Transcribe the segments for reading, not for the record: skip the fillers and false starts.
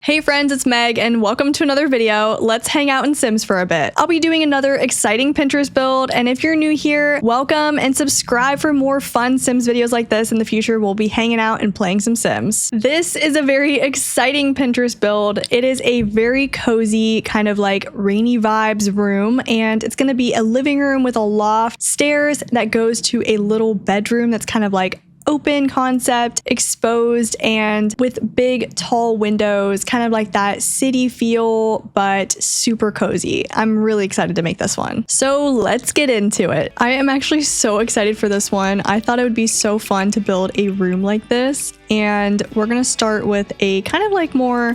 Hey friends, it's Meg and welcome to another video. Let's hang out in Sims for a bit. I'll be doing another exciting Pinterest build, and if you're new here, welcome and subscribe for more fun Sims videos like this in the future. We'll be hanging out and playing some Sims. This is a very exciting Pinterest build. It is a very cozy kind of like rainy vibes room, and it's gonna be a living room with a loft, stairs that goes to a little bedroom that's kind of like open concept, exposed, and with big tall windows, kind of like that city feel, but super cozy. I'm really excited to make this one. So let's get into it. I am actually so excited for this one. I thought it would be so fun to build a room like this, and we're gonna start with a kind of like more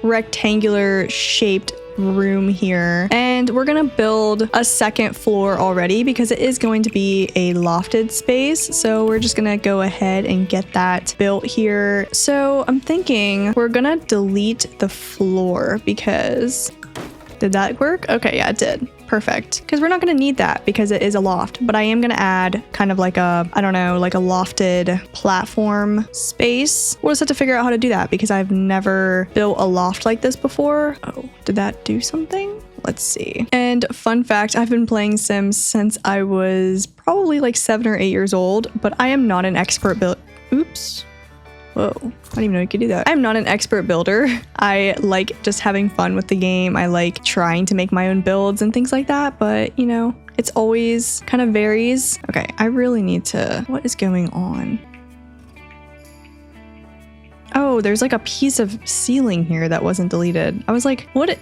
rectangular shaped room here, and we're gonna build a second floor already because it is going to be a lofted space, so we're just gonna go ahead and get that built here. So I'm thinking we're gonna delete the floor because did that work? Okay, yeah, it did. Perfect. Because we're not going to need that because it is a loft, but I am going to add kind of like a, I don't know, like a lofted platform space. We'll just have to figure out how to do that because I've never built a loft like this before. Oh, did that do something? Let's see. And fun fact, I've been playing Sims since I was probably like 7 or 8 years old, but I am not an expert builder. Oops. Whoa, I didn't even know you could do that. I'm not an expert builder. I like just having fun with the game. I like trying to make my own builds and things like that, but you know, it's always kind of varies. Okay, I really need to, what is going on? Oh, there's like a piece of ceiling here that wasn't deleted. I was like, what?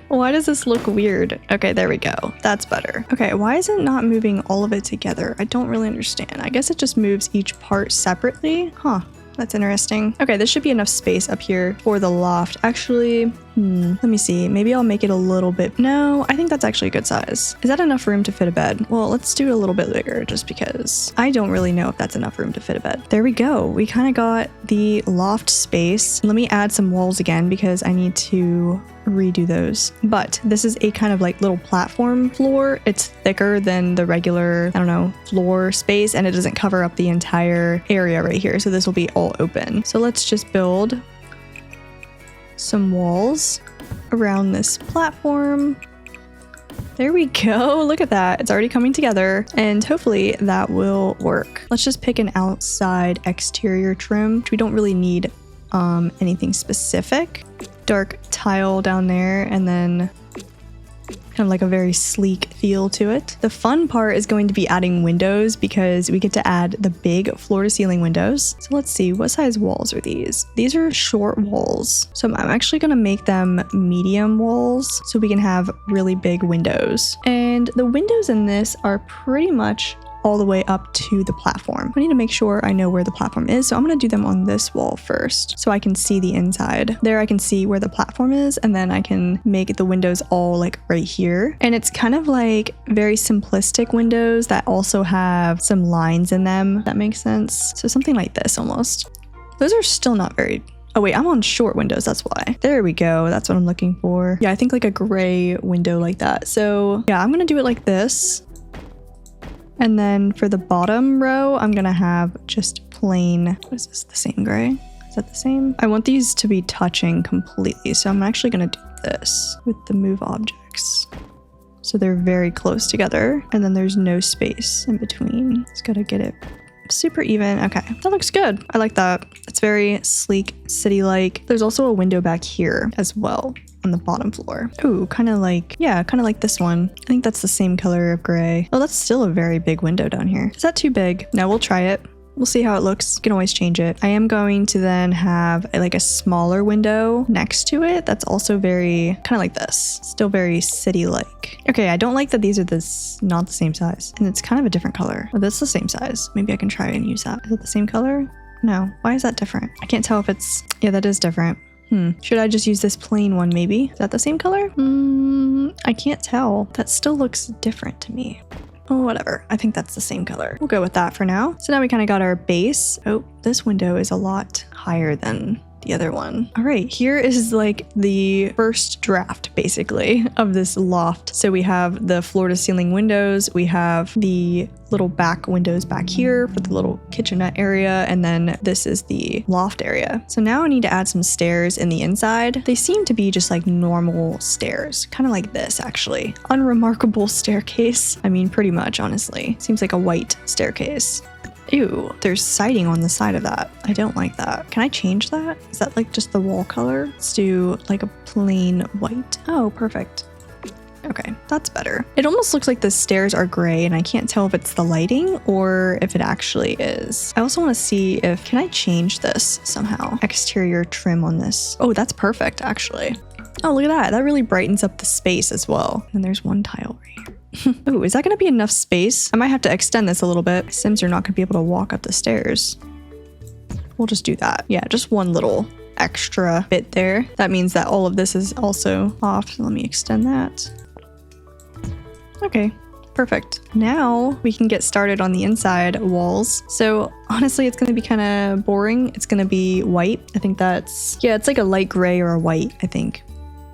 Why does this look weird? Okay, there we go. That's better. Okay, why is it not moving all of it together? I don't really understand. I guess it just moves each part separately. Huh. That's interesting. Okay, this should be enough space up here for the loft. Actually, let me see. Maybe I'll make it a little bit. No, I think that's actually a good size. Is that enough room to fit a bed? Well, let's do it a little bit bigger just because I don't really know if that's enough room to fit a bed. There we go. We kind of got the loft space. Let me add some walls again because I need to redo those. But this is a kind of like little platform floor. It's thicker than the regular, I don't know, floor space, and it doesn't cover up the entire area right here. So this will be all open. So let's just build some walls around this platform. There we go. Look at that. It's already coming together, and hopefully that will work. Let's just pick an outside exterior trim, which we don't really need anything specific. Dark tile down there, and then kind of like a very sleek feel to it. The fun part is going to be adding windows because we get to add the big floor to ceiling windows. So let's see, what size walls are these? These are short walls. So I'm actually going to make them medium walls so we can have really big windows. And the windows in this are pretty much all the way up to the platform. I need to make sure I know where the platform is, so I'm going to do them on this wall first so I can see the inside. There I can see where the platform is, and then I can make the windows all like right here. And it's kind of like very simplistic windows that also have some lines in them. That makes sense. So something like this almost. Those are still not very... Oh wait, I'm on short windows, that's why. There we go, that's what I'm looking for. Yeah, I think like a gray window like that. So yeah, I'm gonna do it like this. And then for the bottom row, I'm gonna have just plain, what is this, the same gray? Is that the same? I want these to be touching completely, so I'm actually gonna do this with the move objects. So they're very close together, and then there's no space in between. Just gotta get it super even. Okay, that looks good. I like that. It's very sleek, city-like. There's also a window back here as well on the bottom floor. Ooh, kind of like, yeah, kind of like this one. I think that's the same color of gray. Oh, that's still a very big window down here. Is that too big? No, we'll try it. We'll see how it looks. You can always change it. I am going to then have like a smaller window next to it that's also very kind of like this. Still very city-like. Okay, I don't like that these are not the same size. And it's kind of a different color. Oh, that's the same size. Maybe I can try and use that. Is it the same color? No. Why is that different? I can't tell if it's... Yeah, that is different. Should I just use this plain one maybe? Is that the same color? I can't tell. That still looks different to me. Oh, whatever. I think that's the same color. We'll go with that for now. So now we kind of got our base. Oh, this window is a lot higher than the other one. All right, here is like the first draft basically of this loft. So we have the floor to ceiling windows, we have the little back windows back here for the little kitchenette area, and then this is the loft area. So now I need to add some stairs in the inside. They seem to be just like normal stairs, kind of like this actually. Unremarkable staircase. I mean, pretty much, honestly. Seems like a white staircase. Ew, there's siding on the side of that. I don't like that. Can I change that? Is that like just the wall color? Let's do like a plain white. Oh, perfect. Okay, that's better. It almost looks like the stairs are gray and I can't tell if it's the lighting or if it actually is. I also want to see if, can I change this somehow? Exterior trim on this. Oh, that's perfect actually. Oh, look at that. That really brightens up the space as well. And there's one tile right here. Oh, is that going to be enough space? I might have to extend this a little bit. Sims are not going to be able to walk up the stairs. We'll just do that. Yeah, just one little extra bit there. That means that all of this is also off. So let me extend that. Okay, perfect. Now we can get started on the inside walls. So honestly, it's going to be kind of boring. It's going to be white. I think that's, yeah, it's like a light gray or a white, I think,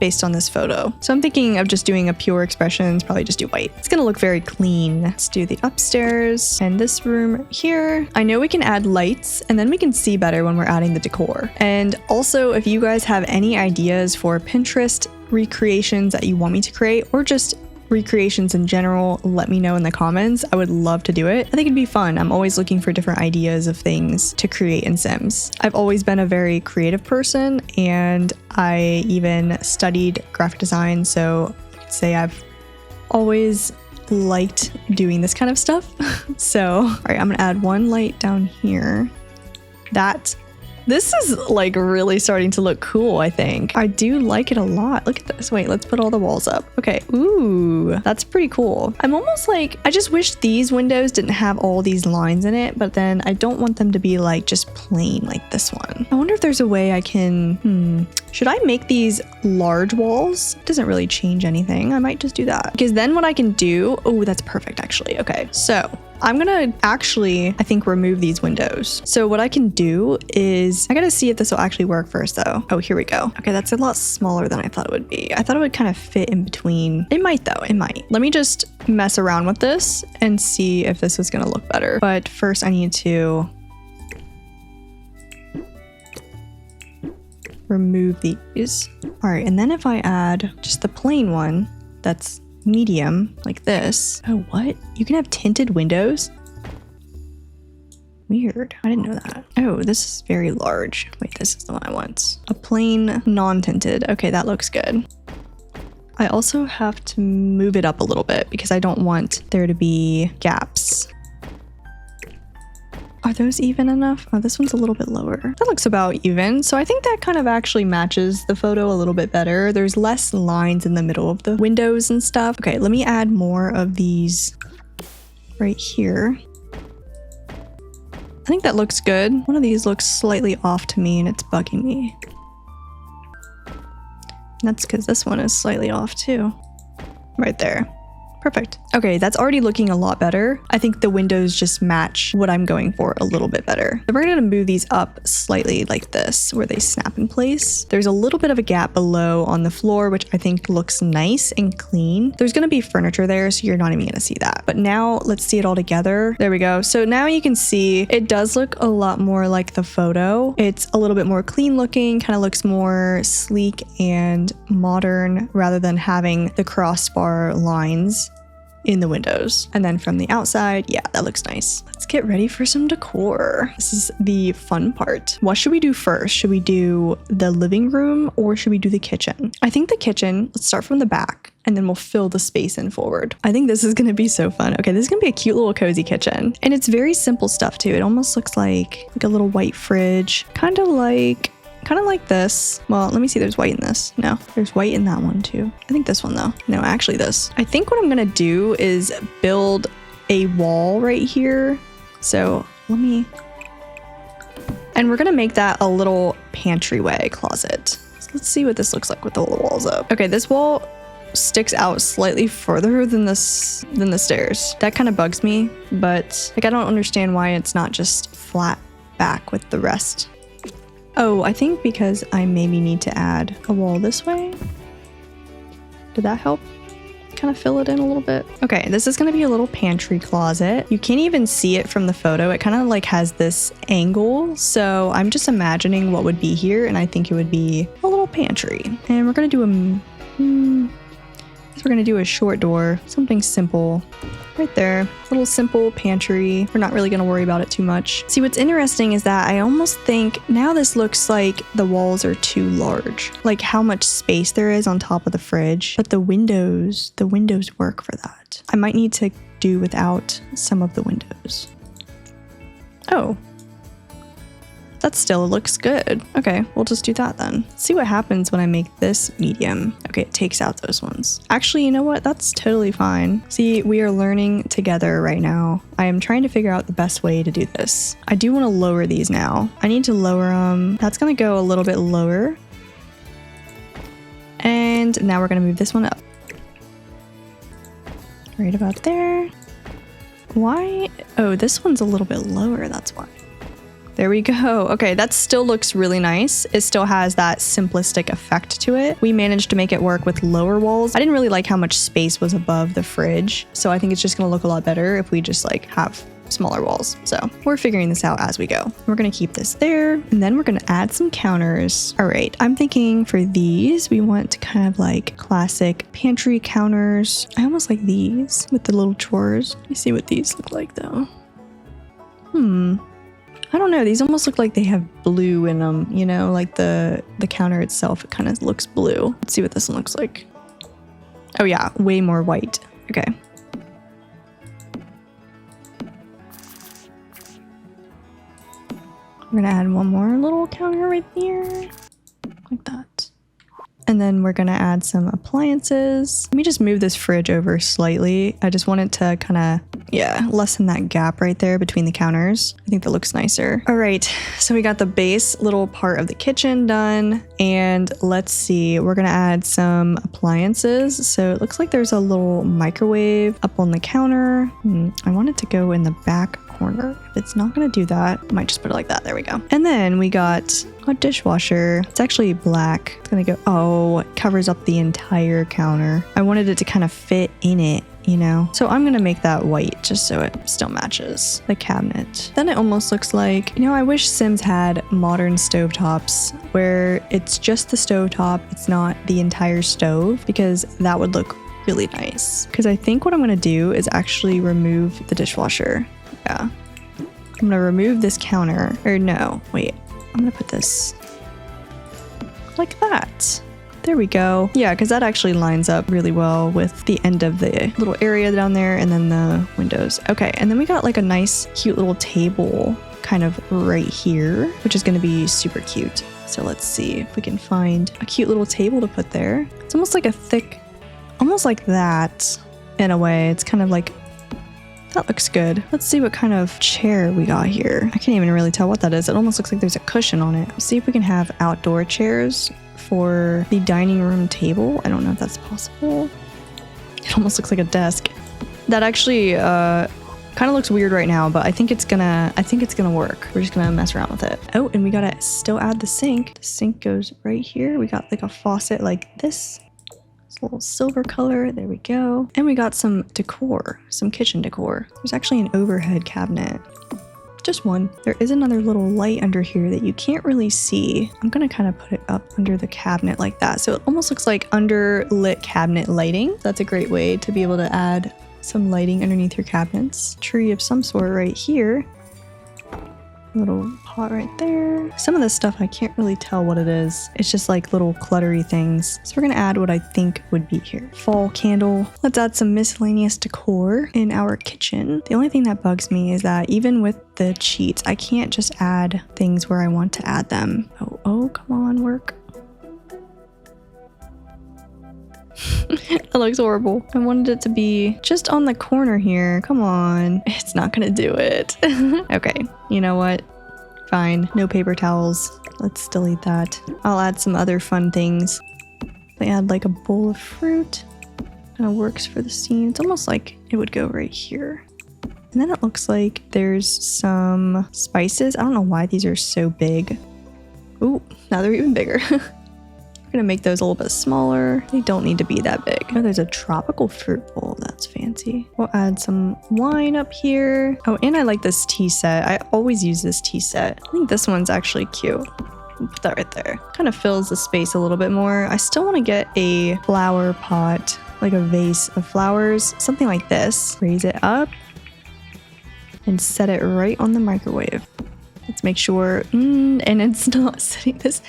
based on this photo. So I'm thinking of just doing a pure expressions, probably just do white. It's going to look very clean. Let's do the upstairs and this room here. I know we can add lights and then we can see better when we're adding the decor. And also, if you guys have any ideas for Pinterest recreations that you want me to create, or just recreations in general, let me know in the comments. I would love to do it. I think it'd be fun. I'm always looking for different ideas of things to create in Sims. I've always been a very creative person and I even studied graphic design, so I could say I've always liked doing this kind of stuff. So, all right, I'm gonna add one light down here. This is like really starting to look cool, I think. I do like it a lot. Look at this. Wait, let's put all the walls up. Okay. Ooh, that's pretty cool. I'm almost like, I just wish these windows didn't have all these lines in it, but then I don't want them to be like just plain like this one. I wonder if there's a way I can, should I make these large walls? It doesn't really change anything. I might just do that. Because then what I can do, oh, that's perfect actually. Okay, so I'm gonna actually, I think, remove these windows. So what I can do is, I gotta see if this will actually work first though. Oh, here we go. Okay, that's a lot smaller than I thought it would be. I thought it would kind of fit in between. It might though, it might. Let me just mess around with this and see if this is gonna look better. But first I need to remove these. All right, and then if I add just the plain one, that's medium like this. Oh, what? You can have tinted windows? Weird. I didn't know that. Oh, this is very large. Wait, this is the one I want. A plain non-tinted. Okay, that looks good. I also have to move it up a little bit because I don't want there to be gaps. Are those even enough? Oh, this one's a little bit lower. That looks about even. So I think that kind of actually matches the photo a little bit better. There's less lines in the middle of the windows and stuff. Okay, let me add more of these right here. I think that looks good. One of these looks slightly off to me and it's bugging me. And that's because this one is slightly off too. Right there. Perfect. Okay, that's already looking a lot better. I think the windows just match what I'm going for a little bit better. So we're gonna move these up slightly like this, where they snap in place. There's a little bit of a gap below on the floor, which I think looks nice and clean. There's gonna be furniture there, so you're not even gonna see that. But now let's see it all together. There we go. So now you can see it does look a lot more like the photo. It's a little bit more clean looking, kind of looks more sleek and modern rather than having the crossbar lines in the windows. And then from the outside, yeah, that looks nice. Let's get ready for some decor. This is the fun part. What should we do first? Should we do the living room or should we do the kitchen? I think the kitchen, let's start from the back and then we'll fill the space in forward. I think this is gonna be so fun. Okay, this is gonna be a cute little cozy kitchen. And it's very simple stuff too. It almost looks like a little white fridge, kind of like this. Well, let me see, there's white in this. No, there's white in that one too. I think this one though. No, actually this. I think what I'm gonna do is build a wall right here. So and we're gonna make that a little pantryway closet. So let's see what this looks like with all the walls up. Okay, this wall sticks out slightly further than the stairs. That kind of bugs me, but like I don't understand why it's not just flat back with the rest. Oh, I think because I maybe need to add a wall this way. Did that help? Kind of fill it in a little bit. Okay, this is going to be a little pantry closet. You can't even see it from the photo. It kind of like has this angle. So I'm just imagining what would be here, and I think it would be a little pantry. And we're going to do we're going to do a short door, something simple. Right there, little simple pantry. We're not really gonna worry about it too much. See, what's interesting is that I almost think now this looks like the walls are too large, like how much space there is on top of the fridge, but the windows work for that. I might need to do without some of the windows. Oh, that still looks good. Okay, we'll just do that then. Let's see what happens when I make this medium. Okay, it takes out those ones. Actually, you know what? That's totally fine. See, we are learning together right now. I am trying to figure out the best way to do this. I do want to lower these now. I need to lower them. That's gonna go a little bit lower. And now we're gonna move this one up. Right about there. Why? Oh, this one's a little bit lower, that's why. There we go. Okay, that still looks really nice. It still has that simplistic effect to it. We managed to make it work with lower walls. I didn't really like how much space was above the fridge, so I think it's just gonna look a lot better if we just like have smaller walls. So we're figuring this out as we go. We're gonna keep this there, and then we're gonna add some counters. All right, I'm thinking for these, we want to kind of like classic pantry counters. I almost like these with the little drawers. Let me see what these look like though. I don't know, these almost look like they have blue in them, you know, like the counter itself, it kind of looks blue. Let's see what this one looks like. Oh yeah, way more white. Okay. We're gonna add one more little counter right there, like that. And then we're gonna add some appliances. Let me just move this fridge over slightly. I just want it to kind of, yeah, lessen that gap right there between the counters. I think that looks nicer. All right, so we got the base little part of the kitchen done. And let's see, we're gonna add some appliances. So it looks like there's a little microwave up on the counter. I want it to go in the back corner. If it's not gonna do that, I might just put it like that. There we go. And then we got a dishwasher. It's actually black. It's gonna go, oh, it covers up the entire counter. I wanted it to kind of fit in it, you know? So I'm gonna make that white just so it still matches the cabinet. Then it almost looks like, you know, I wish Sims had modern stovetops where it's just the stovetop, it's not the entire stove, because that would look really nice. Because I think what I'm gonna do is actually remove the dishwasher. Yeah. I'm gonna remove this counter. Or no, wait. I'm gonna put this like that. There we go. Yeah, because that actually lines up really well with the end of the little area down there and then the windows. Okay, and then we got like a nice, cute little table kind of right here, which is gonna be super cute. So let's see if we can find a cute little table to put there. It's almost like a thick, almost like that in a way. It's kind of like, that looks good. Let's see what kind of chair we got here. I can't even really tell what that is. It almost looks like there's a cushion on it. Let's see if we can have outdoor chairs for the dining room table. I don't know if that's possible. It almost looks like a desk. That actually kind of looks weird right now, but I think it's gonna work. We're just gonna mess around with it. Oh, and we gotta still add the sink. The sink goes right here. We got like a faucet like this. A little silver color, there we go. And we got some decor, some kitchen decor. There's actually an overhead cabinet. Just one. There is another little light under here that you can't really see. I'm gonna kind of put it up under the cabinet like that. So it almost looks like underlit cabinet lighting. That's a great way to be able to add some lighting underneath your cabinets. Tree of some sort right here. Little pot right there. Some of this stuff I can't really tell what it is. It's just like little cluttery things. So we're gonna add what I think would be here. Fall candle. Let's add some miscellaneous decor in our kitchen. The only thing that bugs me is that even with the cheats, I can't just add things where I want to add them. Oh, come on, work. That looks horrible. I wanted it to be just on the corner here. Come on. It's not gonna do it. Okay, you know what? Fine. No paper towels. Let's delete that. I'll add some other fun things. I add like a bowl of fruit. Kind of works for the scene. It's almost like it would go right here. And then it looks like there's some spices. I don't know why these are so big. Ooh, now they're even bigger. Gonna make those a little bit smaller. They don't need to be that big. Oh, there's a tropical fruit bowl. That's fancy. We'll add some wine up here. Oh, and I like this tea set. I always use this tea set. I think this one's actually cute. Put that right there. Kind of fills the space a little bit more. I still want to get a flower pot, like a vase of flowers, something like this. Raise it up and set it right on the microwave. Let's make sure, and it's not sitting this.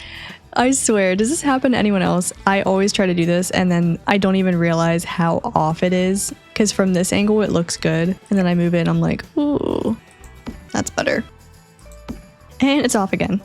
I swear, does this happen to anyone else? I always try to do this and then I don't even realize how off it is, because from this angle it looks good and then I move it and I'm like, ooh, that's better. And it's off again.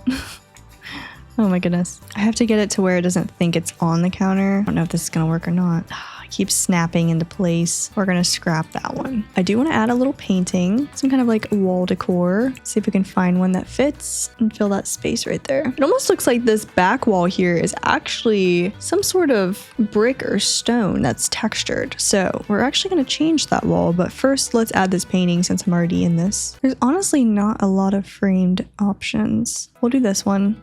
Oh my goodness. I have to get it to where it doesn't think it's on the counter. I don't know if this is gonna work or not. It keeps snapping into place. We're gonna scrap that one. I do want to add a little painting, some kind of like wall decor. See if we can find one that fits and fill that space right there. It almost looks like this back wall here is actually some sort of brick or stone that's textured. So we're actually gonna change that wall, but first let's add this painting since I'm already in this. There's honestly not a lot of framed options. We'll do this one.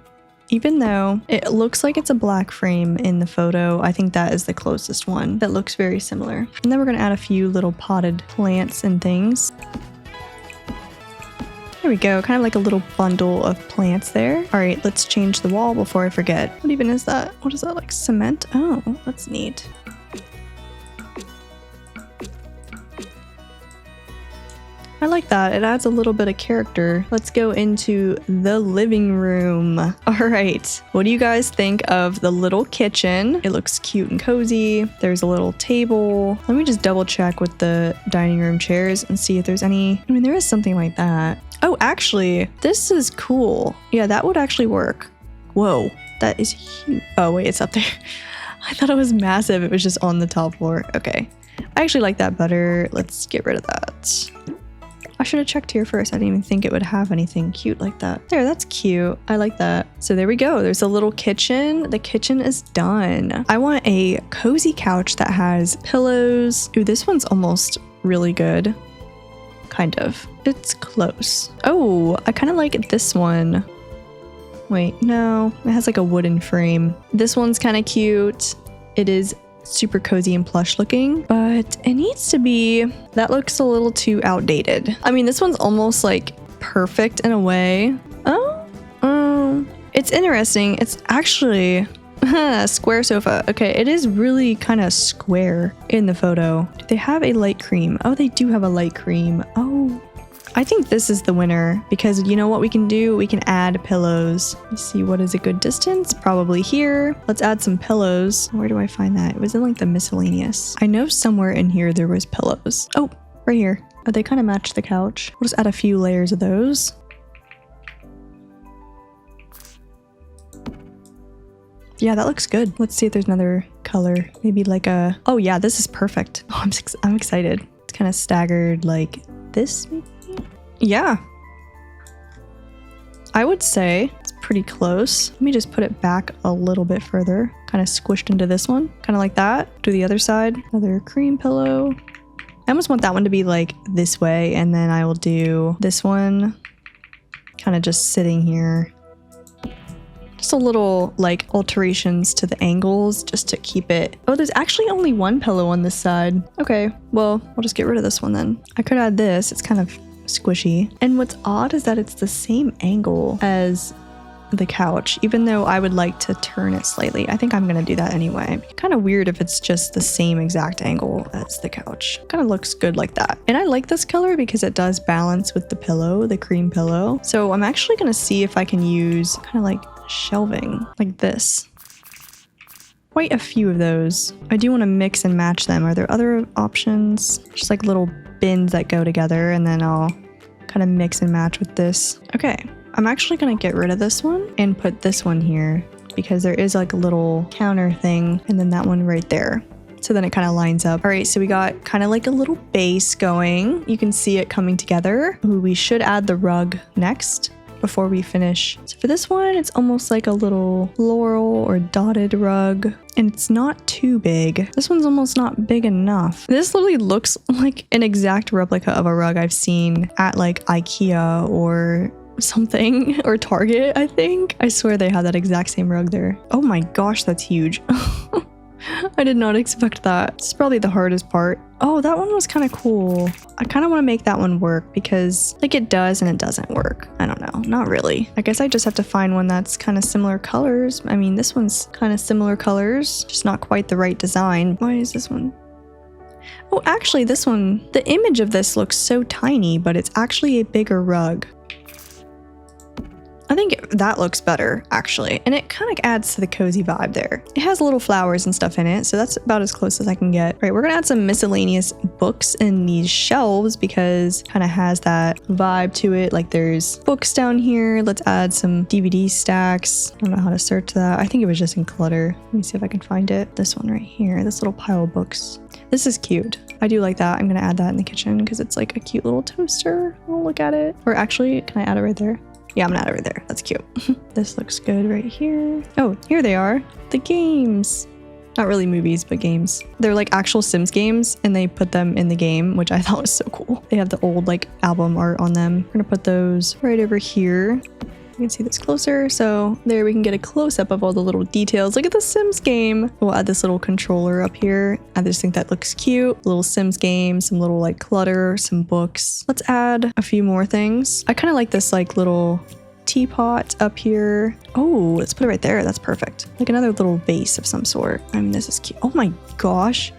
Even though it looks like it's a black frame in the photo, I think that is the closest one that looks very similar. And then we're gonna add a few little potted plants and things. There we go, kind of like a little bundle of plants there. All right, let's change the wall before I forget. What even is that? What is that, like cement? Oh, that's neat. I like that. It adds a little bit of character. Let's go into the living room. All right. What do you guys think of the little kitchen? It looks cute and cozy. There's a little table. Let me just double check with the dining room chairs and see if there's any. I mean, there is something like that. Oh, actually, this is cool. Yeah, that would actually work. Whoa, that is huge. Oh, wait, it's up there. I thought it was massive. It was just on the top floor. Okay. I actually like that better. Let's get rid of that. I should have checked here first. I didn't even think it would have anything cute like that. There, that's cute. I like that. So there we go. There's a little kitchen. The kitchen is done. I want a cozy couch that has pillows. Ooh, this one's almost really good. Kind of. It's close. Oh, I kind of like this one. Wait, no. It has like a wooden frame. This one's kind of cute. It is super cozy and plush looking, but it needs to be, that looks a little too outdated. I mean, this one's almost like perfect in a way. Oh, it's interesting. It's actually a square sofa. Okay, it is really kind of square in the photo. Do they have a light cream? Oh, they do have a light cream. Oh, I think this is the winner because you know what we can do? We can add pillows. Let's see, what is a good distance? Probably here. Let's add some pillows. Where do I find that? It was in like the miscellaneous. I know somewhere in here there was pillows. Oh, right here. Oh, they kind of match the couch. We'll just add a few layers of those. Yeah, that looks good. Let's see if there's another color. Maybe like a, oh yeah, this is perfect. Oh, I'm excited. It's kind of staggered like this maybe? Yeah, I would say it's pretty close. Let me just put it back a little bit further, kind of squished into this one, kind of like that. Do the other side, another cream pillow. I almost want that one to be like this way, and then I will do this one kind of just sitting here. Just a little like alterations to the angles just to keep it. Oh, there's actually only one pillow on this side. Okay, well, I'll just get rid of this one then. I could add this. It's kind of squishy. And what's odd is that it's the same angle as the couch, even though I would like to turn it slightly. I think I'm gonna do that anyway. Kind of weird if it's just the same exact angle as the couch. Kind of looks good like that. And I like this color because it does balance with the pillow, the cream pillow. So I'm actually gonna see if I can use kind of like shelving like this. Quite a few of those. I do want to mix and match them. Are there other options? Just like little bins that go together, and then I'll kind of mix and match with this. Okay, I'm actually gonna get rid of this one and put this one here because there is like a little counter thing and then that one right there. So then it kind of lines up. All right, so we got kind of like a little base going. You can see it coming together. Ooh, we should add the rug next before we finish. So for this one, it's almost like a little floral or dotted rug, and it's not too big. This one's almost not big enough. This literally looks like an exact replica of a rug I've seen at like IKEA or something or Target, I think. I swear they had that exact same rug there. Oh my gosh, that's huge. I did not expect that. It's probably the hardest part. Oh, that one was kind of cool. I kind of want to make that one work because like it does and it doesn't work. I don't know. Not really. I guess I just have to find one that's kind of similar colors. I mean, this one's kind of similar colors, just not quite the right design. Why is this one? Oh, actually this one, the image of this looks so tiny, but it's actually a bigger rug. I think that looks better, actually. And it kind of adds to the cozy vibe there. It has little flowers and stuff in it, so that's about as close as I can get. All right, we're gonna add some miscellaneous books in these shelves because kind of has that vibe to it. Like there's books down here. Let's add some DVD stacks. I don't know how to search that. I think it was just in clutter. Let me see if I can find it. This one right here, this little pile of books. This is cute. I do like that. I'm gonna add that in the kitchen because it's like a cute little toaster. Oh, look at it. Or actually, can I add it right there? Yeah, I'm gonna add it right there. That's cute. This looks good right here. Oh, here they are. The games. Not really movies, but games. They're like actual Sims games and they put them in the game, which I thought was so cool. They have the old like album art on them. We're gonna put those right over here. You can see this closer. So there we can get a close-up of all the little details. Look at the Sims game. We'll add this little controller up here. I just think that looks cute. Little Sims game, some little like clutter, some books. Let's add a few more things. I kind of like this like little teapot up here. Oh, let's put it right there. That's perfect. Like another little vase of some sort. I mean, this is cute. Oh my gosh.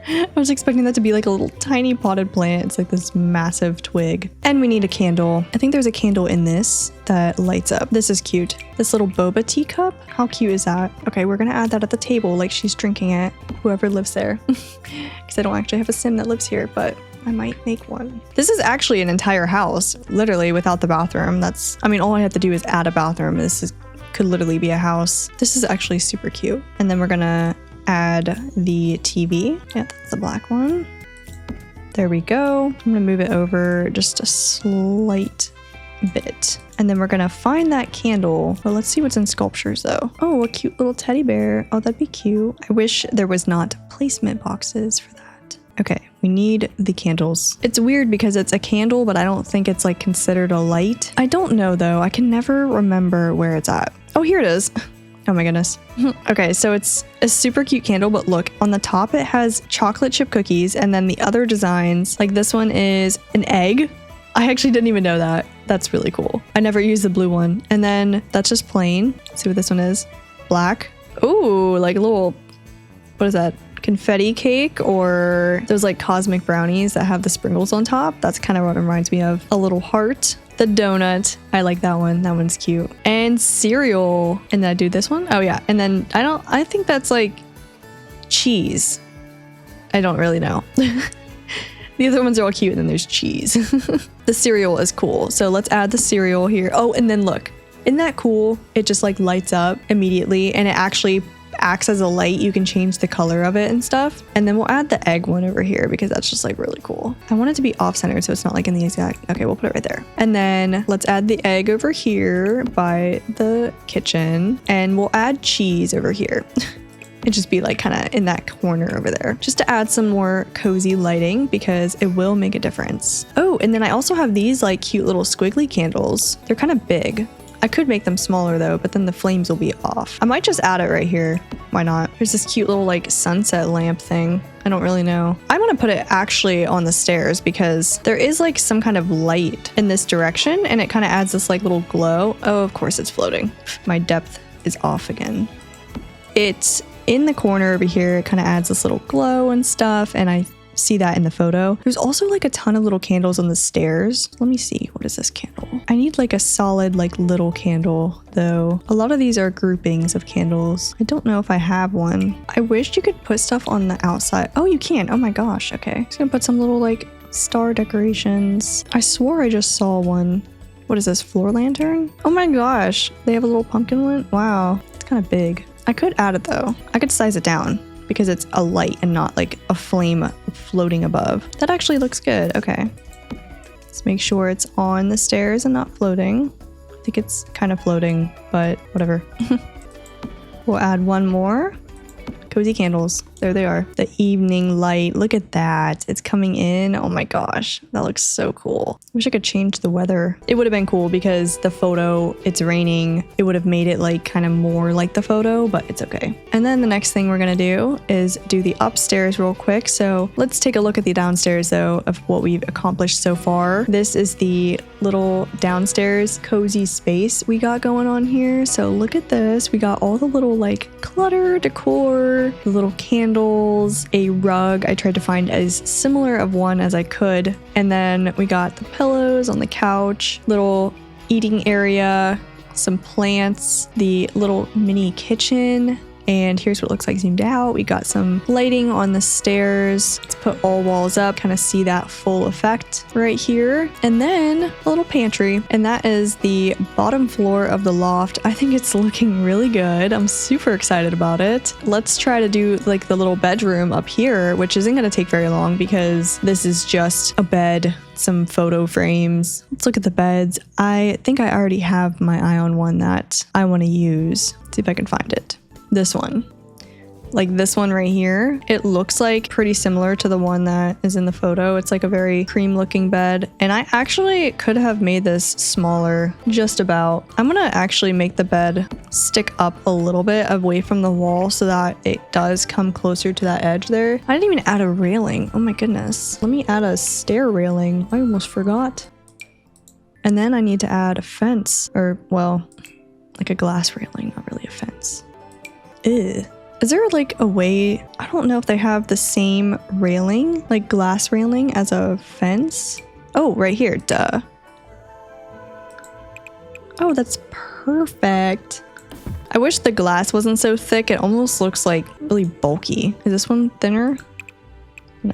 I was expecting that to be like a little tiny potted plant. It's like this massive twig. And we need a candle. I think there's a candle in this that lights up. This is cute. This little boba teacup. How cute is that? Okay, we're gonna add that at the table like she's drinking it. Whoever lives there. Because I don't actually have a sim that lives here, but I might make one. This is actually an entire house, literally without the bathroom. I mean, all I have to do is add a bathroom. Could literally be a house. This is actually super cute. And then we're gonna add the TV. Yeah, that's the black one. There we go. I'm gonna move it over just a slight bit. And then we're gonna find that candle. Well, let's see what's in sculptures though. Oh, a cute little teddy bear. Oh, that'd be cute. I wish there was not placement boxes for that. Okay, we need the candles. It's weird because it's a candle, but I don't think it's like considered a light. I don't know though. I can never remember where it's at. Oh, here it is. Oh my goodness. Okay, so it's a super cute candle, but look, on the top it has chocolate chip cookies, and then the other designs, like this one is an egg. I actually didn't even know that. That's really cool. I never used the blue one. And then that's just plain. Let's see what this one is. Black. Ooh, like a little, what is that? Confetti cake, or those like cosmic brownies that have the sprinkles on top. That's kind of what it reminds me of. A little heart. The donut. I like that one. That one's cute. And cereal. And then I do this one. Oh yeah. And then I think that's like cheese. I don't really know. The other ones are all cute, and then there's cheese. The cereal is cool. So let's add the cereal here. Oh, and then look. Isn't that cool? It just like lights up immediately, and it actually acts as a light. You can change the color of it and stuff. And then we'll add the egg one over here because that's just like really cool. I want it to be off-centered so it's not like in the exact, okay, we'll put it right there. And then let's add the egg over here by the kitchen, and we'll add cheese over here. It'd just be like kind of in that corner over there, just to add some more cozy lighting because it will make a difference. Oh, and then I also have these like cute little squiggly candles. They're kind of big. I could make them smaller though, but then the flames will be off. I might just add it right here. Why not? There's this cute little like sunset lamp thing. I don't really know. I'm gonna put it actually on the stairs because there is like some kind of light in this direction, and it kind of adds this like little glow. Oh, of course it's floating. My depth is off again. It's in the corner over here. It kind of adds this little glow and stuff, and I see that in the photo. There's also like a ton of little candles on the stairs. Let me see. What is this candle? I need like a solid like little candle though. A lot of these are groupings of candles. I don't know if I have one. I wish you could put stuff on the outside. Oh, you can. Oh my gosh. Okay. I'm just gonna put some little like star decorations. I swore I just saw one. What is this? Floor lantern? Oh my gosh. They have a little pumpkin one. Wow. It's kind of big. I could add it though. I could size it down because it's a light and not like a flame floating above. That actually looks good. Okay. Let's make sure it's on the stairs and not floating. I think it's kind of floating, but whatever. We'll add one more. Cozy candles. there they are. The evening light. Look at that. It's coming in. Oh my gosh. That looks so cool. Wish I could change the weather. It would have been cool because the photo, it's raining. It would have made it like kind of more like the photo, but it's okay. And then the next thing we're going to do is do the upstairs real quick. So let's take a look at the downstairs though of what we've accomplished so far. This is the little downstairs cozy space we got going on here. So look at this. We got all the little like clutter decor, the little candles, a rug. I tried to find as similar of one as I could. And then we got the pillows on the couch, little eating area, some plants, the little mini kitchen. And here's what it looks like zoomed out. We got some lighting on the stairs. Let's put all walls up, kind of see that full effect right here. And then a little pantry. And that is the bottom floor of the loft. I think it's looking really good. I'm super excited about it. Let's try to do like the little bedroom up here, which isn't going to take very long because this is just a bed, some photo frames. Let's look at the beds. I think I already have my eye on one that I want to use. Let's see if I can find it. This one, like this one right here, it looks like pretty similar to the one that is in the photo. It's like a very cream looking bed, and I actually could have made this smaller, just about. I'm gonna actually make the bed stick up a little bit away from the wall so that it does come closer to that edge there. I didn't even add a railing. Oh my goodness. Let me add a stair railing. I almost forgot. And then I need to add a fence, or well, like a glass railing, not really a fence. Ew. Is there like a way, I don't know if they have the same railing, like glass railing as a fence? Oh, right here, duh. Oh, that's perfect. I wish the glass wasn't so thick. It almost looks like really bulky. Is this one thinner? No.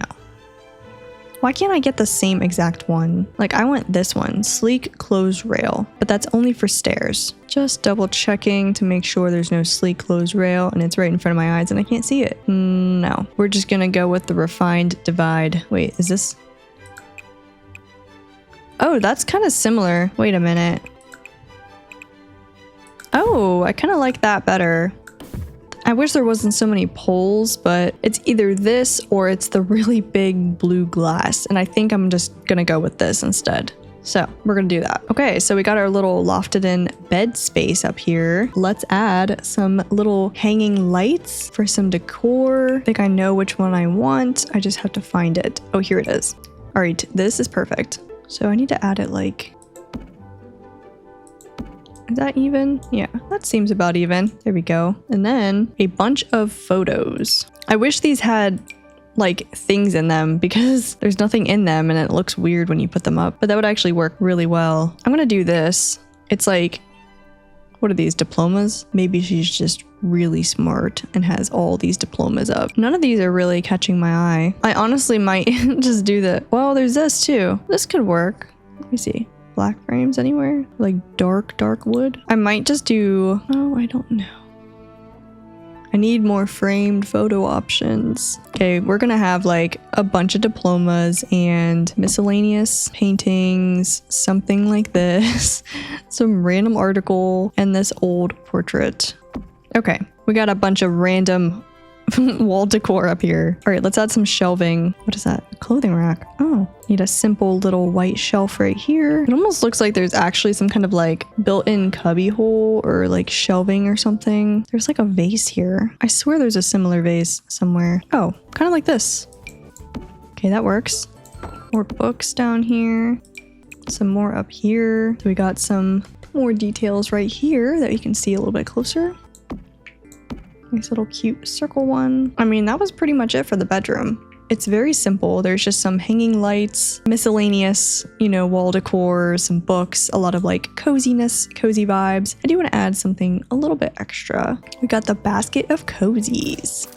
Why can't I get the same exact one? Like I want this one, sleek closed rail, but that's only for stairs. Just double checking to make sure there's no sleek closed rail and it's right in front of my eyes and I can't see it. No, we're just gonna go with the refined divide. Wait, is this? Oh, that's kind of similar. Wait a minute. Oh, I kind of like that better. I wish there wasn't so many poles, but it's either this or it's the really big blue glass. And I think I'm just gonna go with this instead. So we're gonna do that. Okay, so we got our little lofted in bed space up here. Let's add some little hanging lights for some decor. I think I know which one I want. I just have to find it. Oh, here it is. All right, this is perfect. So I need to add it like, is that even? Yeah, that seems about even. There we go. And then a bunch of photos. I wish these had like things in them because there's nothing in them and it looks weird when you put them up, but that would actually work really well. I'm gonna do this. It's like, what are these, diplomas? Maybe she's just really smart and has all these diplomas up. None of these are really catching my eye. I honestly might just do the, well, there's this too. This could work. Let me see. Black frames anywhere? Like dark wood? I might just do, oh, I don't know. I need more framed photo options. Okay, we're gonna have like a bunch of diplomas and miscellaneous paintings, something like this, some random article, and this old portrait. Okay, we got a bunch of random wall decor up here. All right, let's add some shelving. What is that? A clothing rack. Oh, need a simple little white shelf right here. It almost looks like there's actually some kind of like built-in cubby hole or like shelving or something. There's like a vase here. I swear there's a similar vase somewhere. Oh, kind of like this. Okay, that works. More books down here. Some more up here. So we got some more details right here that you can see a little bit closer. Nice little cute circle one. I mean, that was pretty much it for the bedroom. It's very simple. There's just some hanging lights, miscellaneous, you know, wall decor, some books, a lot of like coziness, cozy vibes. I do want to add something a little bit extra. We got the basket of cozies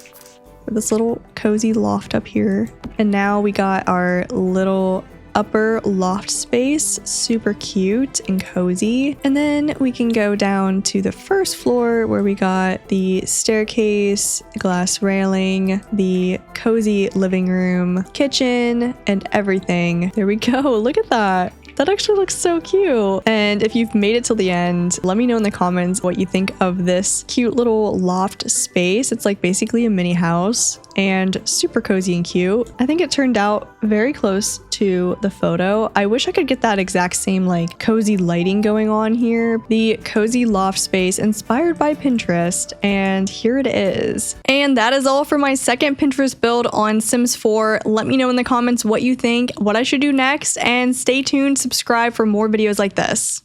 for this little cozy loft up here. And now we got our little upper loft space, super cute and cozy. And then we can go down to the first floor where we got the staircase, glass railing, the cozy living room, kitchen, and everything. There we go. Look at that. That actually looks so cute. And if you've made it till the end, let me know in the comments what you think of this cute little loft space. It's like basically a mini house and super cozy and cute. I think it turned out very close to the photo. I wish I could get that exact same like cozy lighting going on here. The cozy loft space inspired by Pinterest, and here it is. And that is all for my second Pinterest build on Sims 4. Let me know in the comments what you think, what I should do next, and stay tuned, subscribe for more videos like this.